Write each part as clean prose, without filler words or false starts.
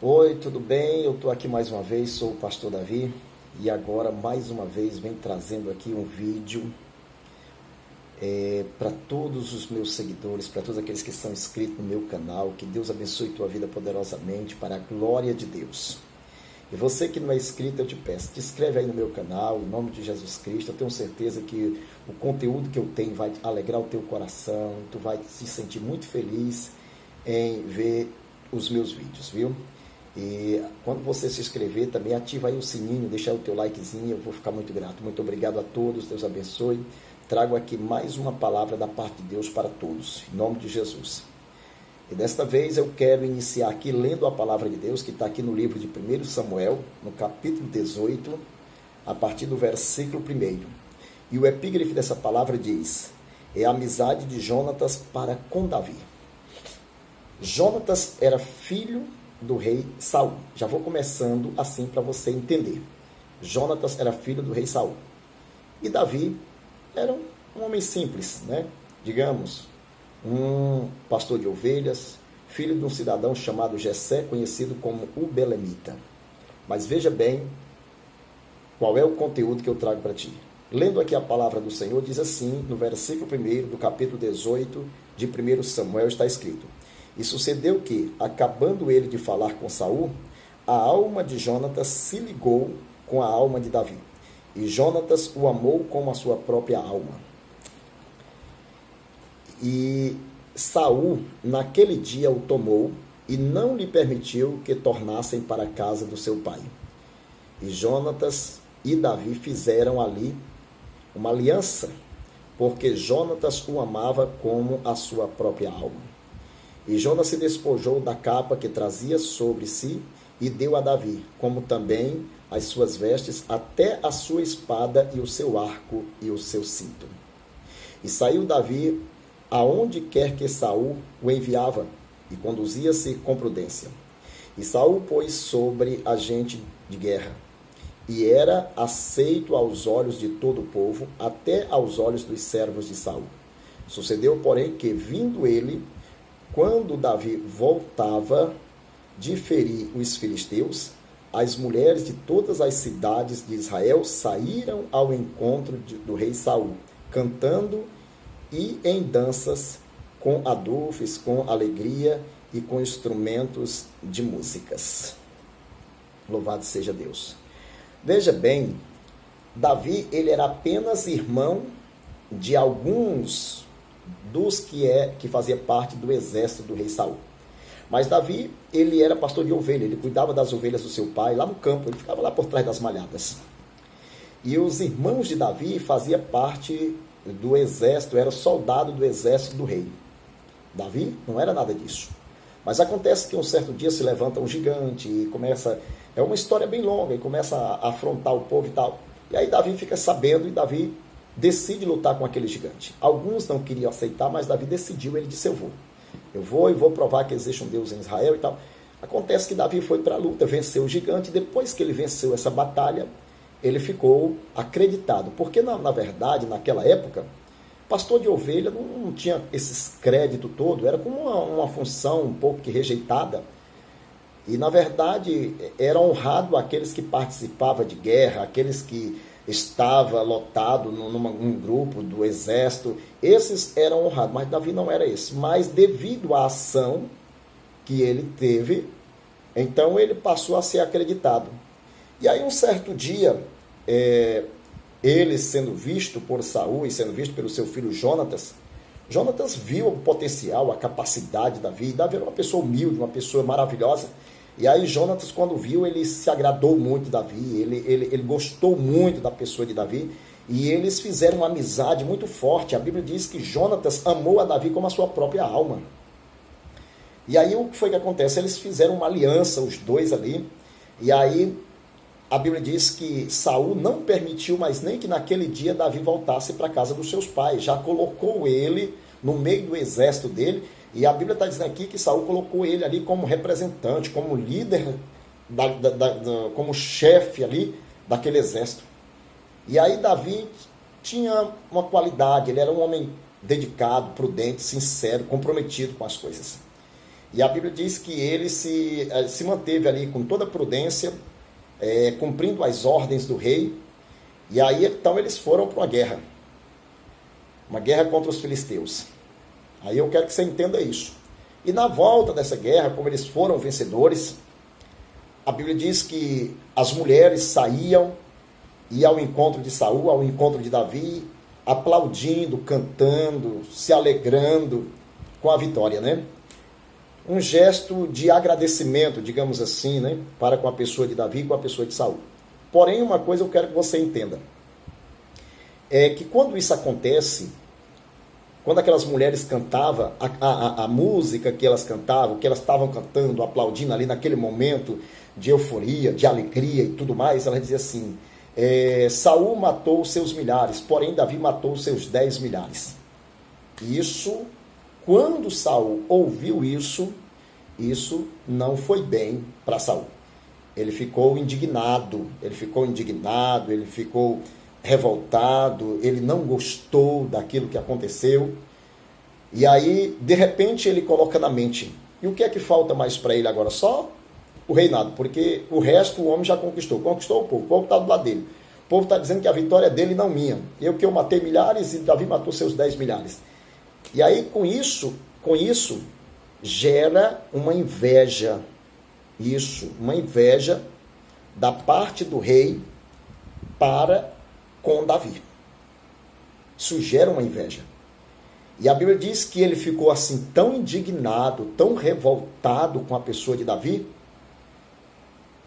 Oi, tudo bem? Eu estou aqui mais uma vez, sou o pastor Davi e agora mais uma vez venho trazendo aqui um vídeo para todos os meus seguidores, para todos aqueles que são inscritos no meu canal. Que Deus abençoe tua vida poderosamente para a glória de Deus. E você que não é inscrito, eu te peço, te inscreve aí no meu canal, em nome de Jesus Cristo. Eu tenho certeza que o conteúdo que eu tenho vai alegrar o teu coração, tu vai se sentir muito feliz em ver os meus vídeos, viu? E quando você se inscrever, também ativa aí o sininho, deixa aí o teu likezinho, eu vou ficar muito grato. Muito obrigado a todos, Deus abençoe. Trago aqui mais uma palavra da parte de Deus para todos, em nome de Jesus. E desta vez eu quero iniciar aqui lendo a palavra de Deus, que está aqui no livro de 1 Samuel, no capítulo 18, a partir do versículo 1. E o epígrafe dessa palavra diz: é a amizade de Jonatas para com Davi. Jonatas era filho do rei Saul. Já vou começando assim para você entender. Jonatas era filho do rei Saul. E Davi era um homem simples, né? Digamos, um pastor de ovelhas, filho de um cidadão chamado Jessé, conhecido como o Belemita. Mas veja bem qual é o conteúdo que eu trago para ti. Lendo aqui a palavra do Senhor, diz assim, no versículo 1 do capítulo 18 de 1 Samuel, está escrito: e sucedeu que, acabando ele de falar com Saul, a alma de Jonatas se ligou com a alma de Davi, e Jonatas o amou como a sua própria alma. E Saul, naquele dia, o tomou e não lhe permitiu que tornassem para a casa do seu pai. E Jonatas e Davi fizeram ali uma aliança, porque Jonatas o amava como a sua própria alma. E Jonas se despojou da capa que trazia sobre si e deu a Davi, como também as suas vestes, até a sua espada e o seu arco e o seu cinto. E saiu Davi aonde quer que Saul o enviava, e conduzia-se com prudência. E Saul pôs sobre a gente de guerra, e era aceito aos olhos de todo o povo, até aos olhos dos servos de Saul. Sucedeu, porém, que, vindo ele, quando Davi voltava de ferir os filisteus, as mulheres de todas as cidades de Israel saíram ao encontro do rei Saul, cantando e em danças, com adufes, com alegria e com instrumentos de músicas. Louvado seja Deus. Veja bem, Davi, ele era apenas irmão de alguns dos que fazia parte do exército do rei Saul. Mas Davi, ele era pastor de ovelha, ele cuidava das ovelhas do seu pai, lá no campo, ele ficava lá por trás das malhadas. E os irmãos de Davi faziam parte do exército, era soldado do exército do rei. Davi não era nada disso. Mas acontece que um certo dia se levanta um gigante e começa, é uma história bem longa, e começa a afrontar o povo e tal. E aí Davi fica sabendo e Davi decide lutar com aquele gigante. Alguns não queriam aceitar, mas Davi decidiu, ele disse: eu vou e vou provar que existe um Deus em Israel e tal. Acontece que Davi foi para a luta, venceu o gigante, e depois que ele venceu essa batalha, ele ficou acreditado, porque na verdade, naquela época, pastor de ovelha não tinha esse crédito todo, era como uma função um pouco que rejeitada, e na verdade era honrado aqueles que participavam de guerra, aqueles que estava lotado num grupo do exército, esses eram honrados, mas Davi não era esse. Mas devido à ação que ele teve, então ele passou a ser acreditado. E aí um certo dia, ele sendo visto por Saul e sendo visto pelo seu filho Jonatas, Jonatas viu o potencial, a capacidade de Davi. Davi era uma pessoa humilde, uma pessoa maravilhosa. E aí Jonatas, quando viu, ele se agradou muito de Davi, ele gostou muito da pessoa de Davi, e eles fizeram uma amizade muito forte. A Bíblia diz que Jonatas amou a Davi como a sua própria alma. E aí o que foi que acontece? Eles fizeram uma aliança, os dois ali, e aí a Bíblia diz que Saul não permitiu mais nem que naquele dia Davi voltasse para a casa dos seus pais, já colocou ele no meio do exército dele. E a Bíblia está dizendo aqui que Saul colocou ele ali como representante, como líder, como chefe ali daquele exército. E aí Davi tinha uma qualidade, ele era um homem dedicado, prudente, sincero, comprometido com as coisas. E a Bíblia diz que ele se manteve ali com toda prudência, cumprindo as ordens do rei. E aí então eles foram para uma guerra contra os filisteus. Aí eu quero que você entenda isso. E na volta dessa guerra, como eles foram vencedores, a Bíblia diz que as mulheres saíam, iam ao encontro de Saul, ao encontro de Davi, aplaudindo, cantando, se alegrando com a vitória, né? Um gesto de agradecimento, digamos assim, né? Para com a pessoa de Davi e com a pessoa de Saul. Porém, uma coisa eu quero que você entenda. É que quando isso acontece, quando aquelas mulheres cantavam, a música que elas cantavam, que elas estavam cantando, aplaudindo ali naquele momento de euforia, de alegria e tudo mais, elas diziam assim, Saul matou os seus milhares, porém Davi matou os seus 10 milhares. Isso, quando Saul ouviu isso não foi bem para Saul. Ele ficou indignado, ele ficou revoltado, ele não gostou daquilo que aconteceu. E aí, de repente, ele coloca na mente, e o que é que falta mais para ele agora? Só o reinado, porque o resto o homem já conquistou o povo está do lado dele. O povo está dizendo que a vitória é dele e não minha. Eu matei milhares e Davi matou seus 10 milhares. E aí, com isso, gera uma inveja. Uma inveja da parte do rei para com Davi. Isso gera uma inveja. E a Bíblia diz que ele ficou assim tão indignado, tão revoltado com a pessoa de Davi,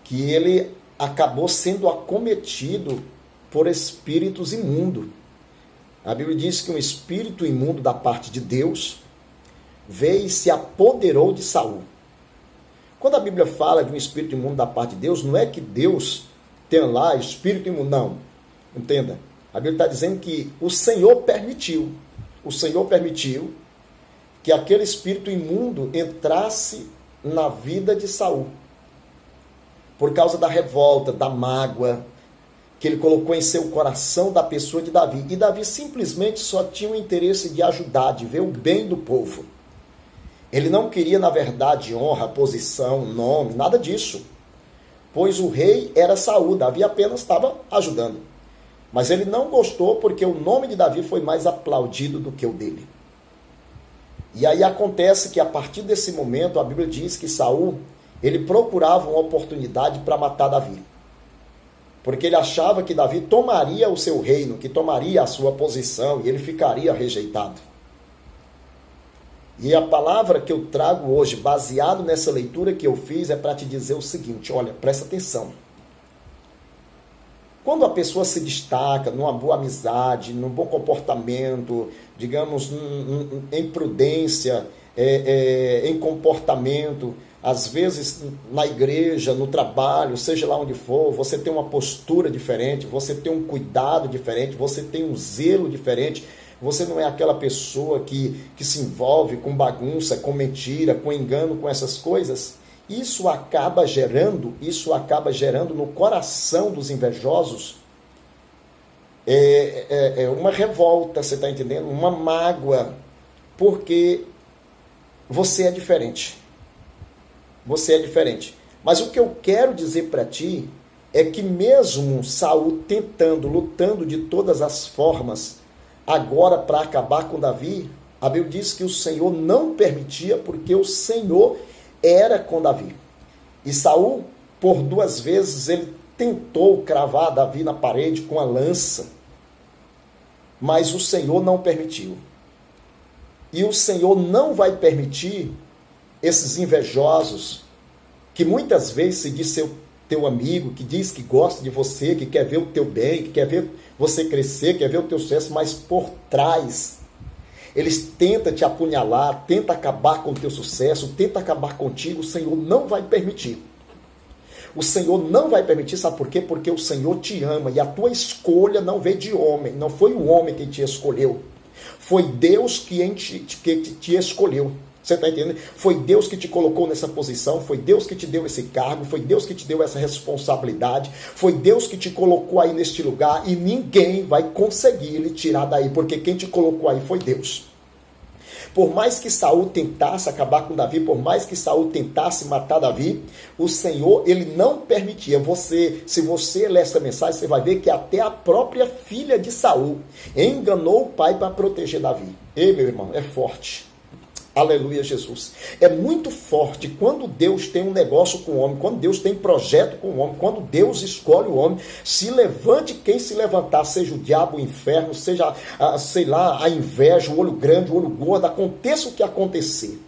que ele acabou sendo acometido por espíritos imundos. A Bíblia diz que um espírito imundo da parte de Deus veio e se apoderou de Saul. Quando a Bíblia fala de um espírito imundo da parte de Deus, não é que Deus tem lá espírito imundo, não. Entenda. A Bíblia está dizendo que o Senhor permitiu que aquele espírito imundo entrasse na vida de Saul. Por causa da revolta, da mágoa que ele colocou em seu coração da pessoa de Davi. E Davi simplesmente só tinha o interesse de ajudar, de ver o bem do povo. Ele não queria, na verdade, honra, posição, nome, nada disso. Pois o rei era Saul, Davi apenas estava ajudando. Mas ele não gostou porque o nome de Davi foi mais aplaudido do que o dele. E aí acontece que a partir desse momento, a Bíblia diz que Saul, ele procurava uma oportunidade para matar Davi. Porque ele achava que Davi tomaria o seu reino, que tomaria a sua posição e ele ficaria rejeitado. E a palavra que eu trago hoje, baseado nessa leitura que eu fiz, é para te dizer o seguinte, olha, presta atenção. Quando a pessoa se destaca numa boa amizade, num bom comportamento, digamos, em prudência, em comportamento, às vezes na igreja, no trabalho, seja lá onde for, você tem uma postura diferente, você tem um cuidado diferente, você tem um zelo diferente, você não é aquela pessoa que se envolve com bagunça, com mentira, com engano, com essas coisas. Isso acaba gerando no coração dos invejosos uma revolta, você está entendendo? Uma mágoa, porque você é diferente. Você é diferente. Mas o que eu quero dizer para ti é que mesmo Saul lutando de todas as formas, agora para acabar com Davi, a Bíblia diz que o Senhor não permitia, porque o Senhor era com Davi. E Saul, por 2 vezes, ele tentou cravar Davi na parede com a lança, mas o Senhor não permitiu. E o Senhor não vai permitir esses invejosos, que muitas vezes se diz ser teu amigo, que diz que gosta de você, que quer ver o teu bem, que quer ver você crescer, quer ver o teu sucesso, mas por trás eles tentam te apunhalar, tentam acabar com o teu sucesso, tentam acabar contigo. O Senhor não vai permitir. O Senhor não vai permitir, sabe por quê? Porque o Senhor te ama e a tua escolha não veio de homem, não foi o homem que te escolheu, foi Deus que te escolheu. Você está entendendo? Foi Deus que te colocou nessa posição, foi Deus que te deu esse cargo, foi Deus que te deu essa responsabilidade, foi Deus que te colocou aí neste lugar e ninguém vai conseguir lhe tirar daí, porque quem te colocou aí foi Deus. Por mais que Saul tentasse acabar com Davi, por mais que Saul tentasse matar Davi, o Senhor, ele não permitia. Se você ler essa mensagem, você vai ver que até a própria filha de Saul enganou o pai para proteger Davi. Ei, meu irmão, é forte. Aleluia, Jesus. É muito forte quando Deus tem um negócio com o homem, quando Deus tem projeto com o homem, quando Deus escolhe o homem. Se levante quem se levantar, seja o diabo, o inferno, seja, sei lá, a inveja, o olho grande, o olho gordo, aconteça o que acontecer.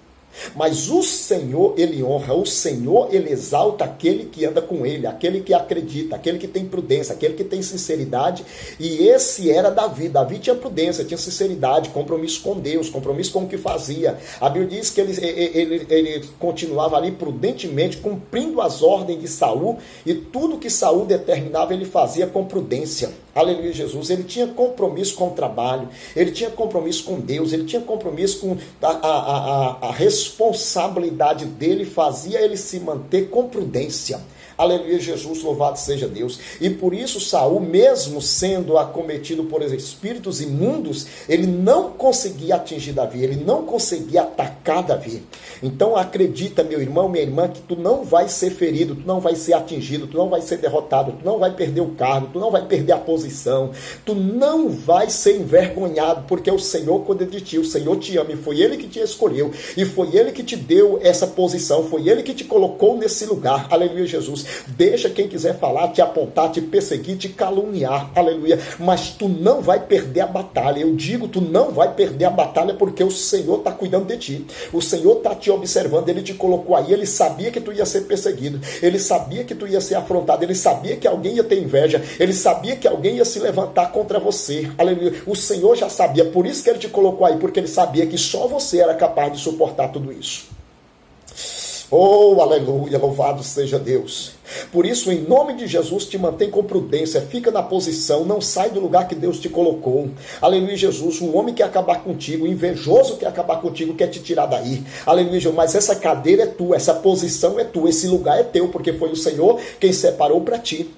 Mas o Senhor, ele honra, o Senhor, ele exalta aquele que anda com ele, aquele que acredita, aquele que tem prudência, aquele que tem sinceridade. E esse era Davi. Davi tinha prudência, tinha sinceridade, compromisso com Deus, compromisso com o que fazia. A Bíblia diz que ele continuava ali prudentemente, cumprindo as ordens de Saul, e tudo que Saul determinava ele fazia com prudência. Aleluia, Jesus. Ele tinha compromisso com o trabalho, ele tinha compromisso com Deus, ele tinha compromisso com a responsabilidade dele, fazia ele se manter com prudência. Aleluia, Jesus, louvado seja Deus. E por isso Saul, mesmo sendo acometido por espíritos imundos, ele não conseguia atingir Davi, ele não conseguia atacar Davi. Então acredita, meu irmão, minha irmã, que tu não vai ser ferido, tu não vai ser atingido, tu não vai ser derrotado, tu não vai perder o cargo, tu não vai perder a posição, tu não vai ser envergonhado, porque o Senhor cuida de ti, o Senhor te ama, e foi Ele que te escolheu, e foi Ele que te deu essa posição, foi Ele que te colocou nesse lugar. Aleluia, Jesus. Deixa quem quiser falar, te apontar, te perseguir, te caluniar, aleluia, mas tu não vai perder a batalha. Eu digo, tu não vai perder a batalha, porque o Senhor está cuidando de ti, o Senhor está te observando, Ele te colocou aí, Ele sabia que tu ia ser perseguido, Ele sabia que tu ia ser afrontado, Ele sabia que alguém ia ter inveja, Ele sabia que alguém ia se levantar contra você, aleluia, o Senhor já sabia, por isso que Ele te colocou aí, porque Ele sabia que só você era capaz de suportar tudo isso. Oh, aleluia, louvado seja Deus. Por isso, em nome de Jesus, te mantém com prudência, fica na posição, não sai do lugar que Deus te colocou. Aleluia, Jesus. Um homem quer acabar contigo, um invejoso quer acabar contigo, quer te tirar daí. Aleluia, Jesus. Mas essa cadeira é tua, essa posição é tua, esse lugar é teu, porque foi o Senhor quem separou para ti.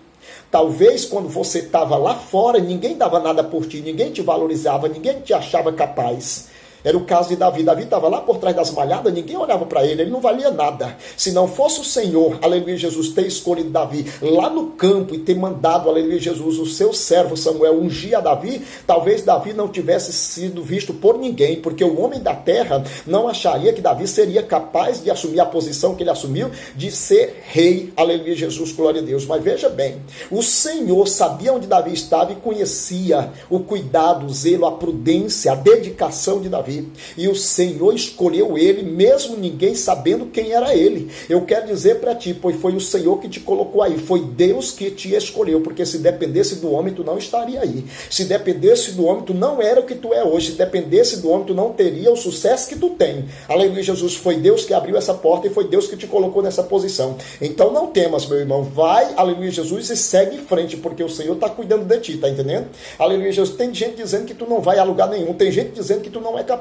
Talvez quando você estava lá fora, ninguém dava nada por ti, ninguém te valorizava, ninguém te achava capaz. Era o caso de Davi. Davi estava lá por trás das malhadas, ninguém olhava para ele, ele não valia nada. Se não fosse o Senhor, aleluia, Jesus, ter escolhido Davi lá no campo e ter mandado, aleluia, Jesus, o seu servo Samuel ungir a Davi, talvez Davi não tivesse sido visto por ninguém, porque o homem da terra não acharia que Davi seria capaz de assumir a posição que ele assumiu, de ser rei, aleluia, Jesus, glória a Deus. Mas veja bem, o Senhor sabia onde Davi estava e conhecia o cuidado, o zelo, a prudência, a dedicação de Davi. E o Senhor escolheu ele, mesmo ninguém sabendo quem era ele. Eu quero dizer para ti, pois foi o Senhor que te colocou aí, foi Deus que te escolheu, porque se dependesse do homem, tu não estaria aí. Se dependesse do homem, tu não era o que tu é hoje. Se dependesse do homem, tu não teria o sucesso que tu tem. Aleluia, Jesus, foi Deus que abriu essa porta e foi Deus que te colocou nessa posição. Então não temas, meu irmão, vai, aleluia, Jesus, e segue em frente, porque o Senhor está cuidando de ti, tá entendendo? Aleluia, Jesus. Tem gente dizendo que tu não vai a lugar nenhum, tem gente dizendo que tu não é capaz.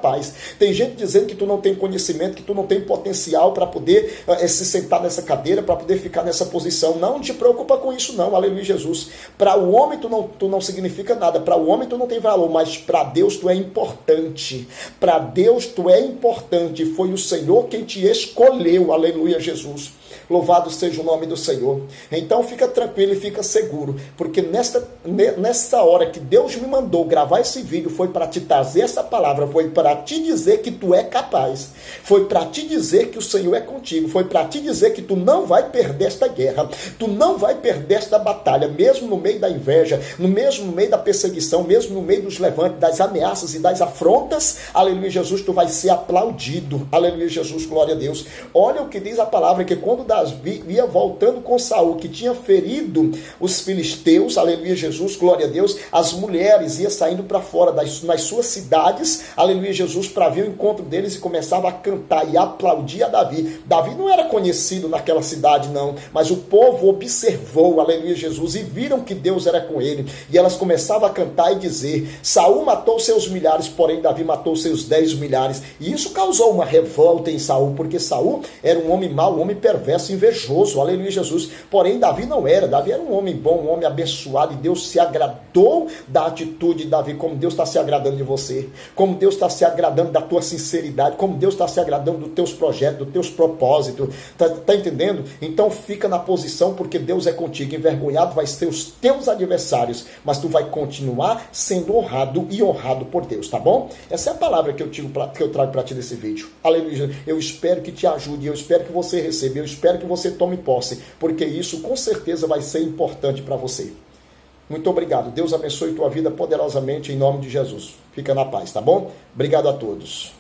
Tem gente dizendo que tu não tem conhecimento, que tu não tem potencial para poder se sentar nessa cadeira, para poder ficar nessa posição. Não te preocupa com isso não, aleluia, Jesus. Para o homem tu não significa nada, para o homem tu não tem valor, mas para Deus tu é importante. Para Deus tu é importante. Foi o Senhor quem te escolheu, aleluia, Jesus. Louvado seja o nome do Senhor. Então fica tranquilo e fica seguro, porque nessa hora que Deus me mandou gravar esse vídeo, foi para te trazer essa palavra, foi para te dizer que tu é capaz, foi para te dizer que o Senhor é contigo, foi para te dizer que tu não vai perder esta guerra, tu não vai perder esta batalha, mesmo no meio da inveja, mesmo no meio da perseguição, mesmo no meio dos levantes, das ameaças e das afrontas, aleluia, Jesus, tu vai ser aplaudido, aleluia, Jesus, glória a Deus. Olha o que diz a palavra, que quando Davi ia voltando com Saul, que tinha ferido os filisteus, aleluia, Jesus, glória a Deus, as mulheres iam saindo para fora nas suas cidades, aleluia, Jesus, para ver o encontro deles, e começava a cantar e aplaudir a Davi. Davi não era conhecido naquela cidade, não, mas o povo observou, aleluia, Jesus, e viram que Deus era com ele, e elas começavam a cantar e dizer: Saul matou seus milhares, porém Davi matou seus 10 milhares, e isso causou uma revolta em Saul, porque Saul era um homem mau, um homem perverso, invejoso, aleluia, Jesus. Porém Davi não era, Davi era um homem bom, um homem abençoado, e Deus se agradou da atitude de Davi, como Deus está se agradando de você, como Deus está se agradando da tua sinceridade, como Deus está se agradando dos teus projetos, dos teus propósitos, tá entendendo? Então fica na posição, porque Deus é contigo. Envergonhado vai ser os teus adversários, mas tu vai continuar sendo honrado e honrado por Deus, tá bom? Essa é a palavra que eu trago para ti nesse vídeo. Aleluia. Eu espero que te ajude, eu espero que você receba, eu espero que você tome posse, porque isso com certeza vai ser importante para você. Muito obrigado. Deus abençoe tua vida poderosamente em nome de Jesus. Fica na paz, tá bom? Obrigado a todos.